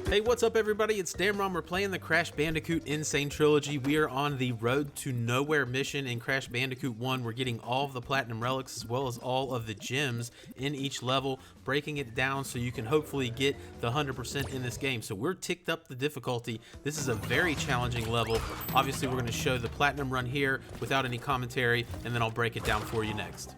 Hey, what's up everybody? It's Damron. We're playing the Crash Bandicoot N'Sane Trilogy. We are on the Road to Nowhere mission in Crash Bandicoot 1. We're getting all of the Platinum Relics as well as all of the gems in each level, breaking it down so you can hopefully get the 100% in this game. So we're ticked up the difficulty. This is a very challenging level. Obviously, we're going to show the Platinum run here without any commentary, and then I'll break it down for you next.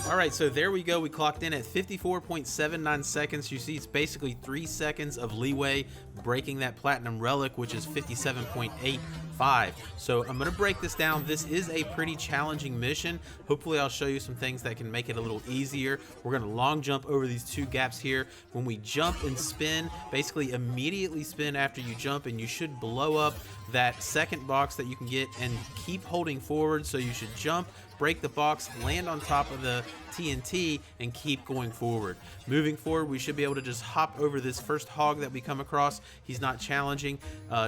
Alright, so there we go. We clocked in at 54.79 seconds. You see it's basically 3 seconds of leeway breaking that Platinum Relic, which is 57.85. So I'm going to break this down. This is a pretty challenging mission. Hopefully I'll show you some things that can make it a little easier. We're going to long jump over these two gaps here. When we jump and spin, basically immediately spin after you jump, and you should blow up that second box that you can get and keep holding forward. So you should jump, break the box, land on top of the TNT, and keep going forward. Moving forward, we should be able to just hop over this first hog that we come across. He's not challenging,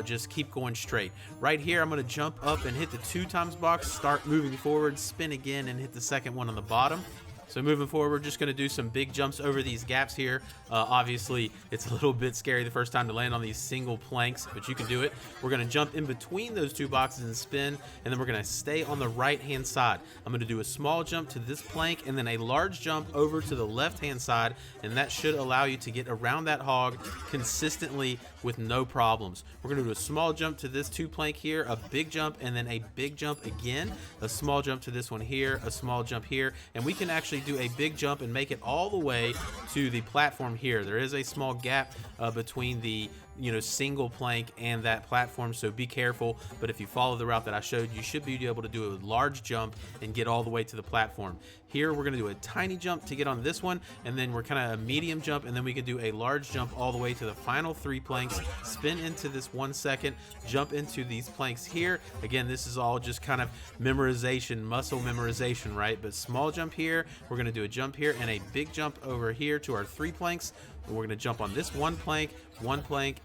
just keep going straight. Right here, I'm going to jump up and hit the 2x box, start moving forward, spin again, and hit the second one on the bottom. So moving forward, we're just going to do some big jumps over these gaps here. Obviously, it's a little bit scary the first time to land on these single planks, but you can do it. We're going to jump in between those two boxes and spin, and then we're going to stay on the right-hand side. I'm going to do a small jump to this plank and then a large jump over to the left-hand side, and that should allow you to get around that hog consistently with no problems. We're going to do a small jump to this two plank here, a big jump, and then a big jump again, a small jump to this one here, a small jump here, and we can actually do a big jump and make it all the way to the platform here. There is a small gap between the single plank and that platform, so be careful. But if you follow the route that I showed, you should be able to do a large jump and get all the way to the platform. Here we're going to do a tiny jump to get on this one, and then we're kind of a medium jump, and then we can do a large jump all the way to the final 3 planks, spin into this 1 second, jump into these planks here. Again, this is all just kind of memorization, muscle memorization, right? But small jump here, we're going to do a jump here, and a big jump over here to our 3 planks. We're going to jump on this one plank,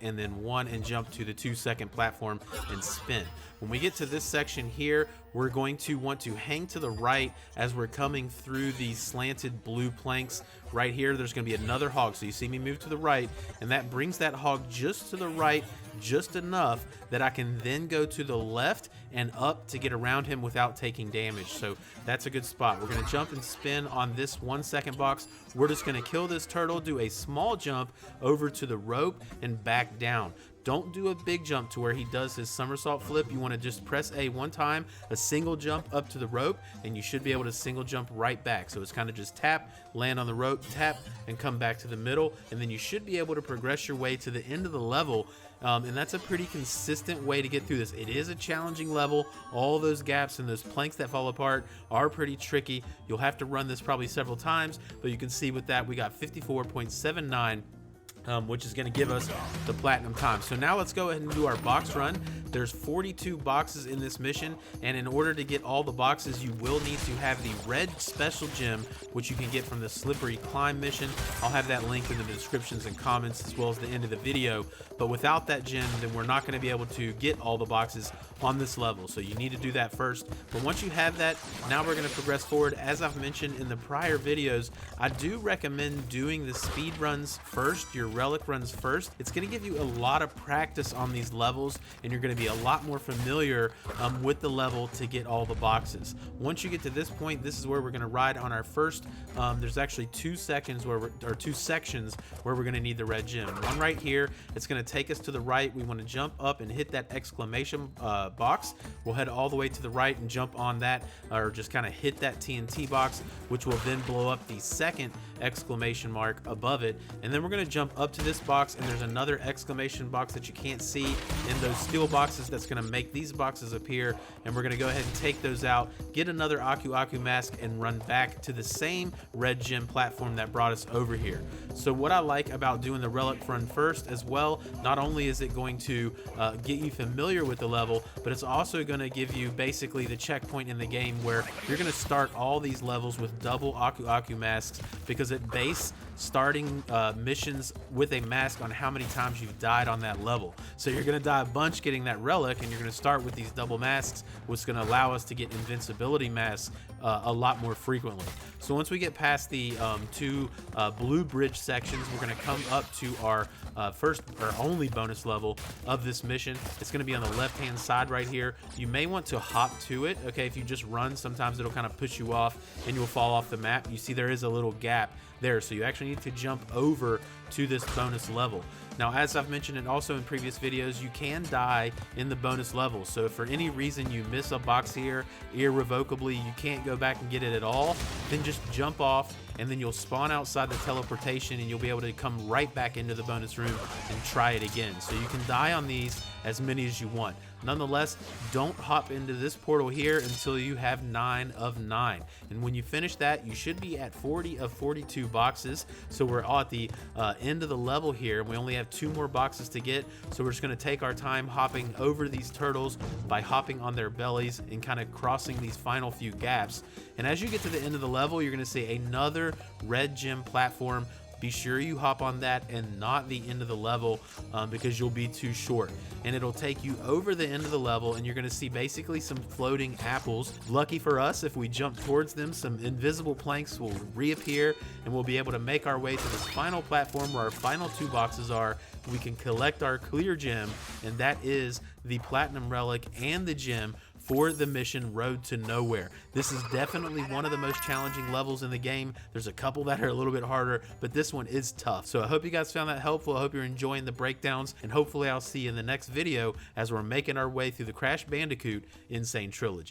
and then one, and jump to the 2-second platform and spin. When we get to this section here, we're going to want to hang to the right as we're coming through these slanted blue planks. Right here, there's going to be another hog. So you see me move to the right, and that brings that hog just to the right, just enough that I can then go to the left and up to get around him without taking damage. So that's a good spot. We're going to jump and spin on this 1-second box. We're just going to kill this turtle, do a small jump over to the rope, and back down. Don't do a big jump to where he does his somersault flip. You want to just press A one time, a single jump up to the rope, and you should be able to single jump right back. So it's kind of just tap, land on the rope, tap, and come back to the middle, and then you should be able to progress your way to the end of the level. And that's a pretty consistent way to get through this. It is a challenging level. All those gaps and those planks that fall apart are pretty tricky. You'll have to run this probably several times, but you can see with that we got 54.79. Which is going to give us the platinum time. So now let's go ahead and do our box run. There's 42 boxes in this mission, and in order to get all the boxes, you will need to have the red special gem, which you can get from the Slippery Climb mission. I'll have that link in the descriptions and comments as well as the end of the video. But without that gem, then we're not going to be able to get all the boxes on this level. So you need to do that first. But once you have that, now we're going to progress forward. As I've mentioned in the prior videos, I do recommend doing the speed runs first, your relic runs first, it's going to give you a lot of practice on these levels, and you're going to be a lot more familiar with the level to get all the boxes. Once you get to this point, this is where we're going to ride on our first. There's actually 2 sections where two sections where we're going to need the red gem. One right here, it's going to take us to the right. We want to jump up and hit that exclamation box. We'll head all the way to the right and jump on that, or just kind of hit that TNT box, which will then blow up the second exclamation mark above it. And then we're going to jump up to this box, and there's another exclamation box that you can't see in those steel boxes that's going to make these boxes appear, and we're going to go ahead and take those out, get another Aku Aku mask, and run back to the same red gem platform that brought us over here. So what I like about doing the relic run first as well, not only is it going to get you familiar with the level, but it's also going to give you basically the checkpoint in the game where you're going to start all these levels with double Aku Aku masks, because it base starting missions with a mask on how many times you've died on that level. So you're going to die a bunch getting that relic, and you're going to start with these double masks, which is going to allow us to get invincibility masks a lot more frequently. So once we get past the 2 blue bridge sections, we're going to come up to our first or only bonus level of this mission. It's going to be on the left hand side right here. You may want to hop to it. Okay, if you just run, sometimes it'll kind of push you off and you'll fall off the map. You see there is a little gap there, so you actually need to jump over to this bonus level. Now, as I've mentioned and also in previous videos, you can die in the bonus level. So if for any reason you miss a box here irrevocably, you can't go back and get it at all, then just jump off, and then you'll spawn outside the teleportation, and you'll be able to come right back into the bonus room and try it again. So you can die on these as many as you want. Nonetheless, don't hop into this portal here until you have 9 of 9. And when you finish that, you should be at 40 of 42 boxes. So we're all at the end of the level here, and we only have 2 more boxes to get. So we're just going to take our time hopping over these turtles by hopping on their bellies and kind of crossing these final few gaps. And as you get to the end of the level, you're going to see another red gem platform. Be sure you hop on that and not the end of the level, because you'll be too short. And it'll take you over the end of the level, and you're going to see basically some floating apples. Lucky for us, if we jump towards them, some invisible planks will reappear, and we'll be able to make our way to this final platform where our final 2 boxes are. We can collect our clear gem, and that is the platinum relic and the gem for the mission Road to Nowhere. This is definitely one of the most challenging levels in the game. There's a couple that are a little bit harder, but this one is tough. So I hope you guys found that helpful. I hope you're enjoying the breakdowns, and hopefully I'll see you in the next video as we're making our way through the Crash Bandicoot N'Sane Trilogy.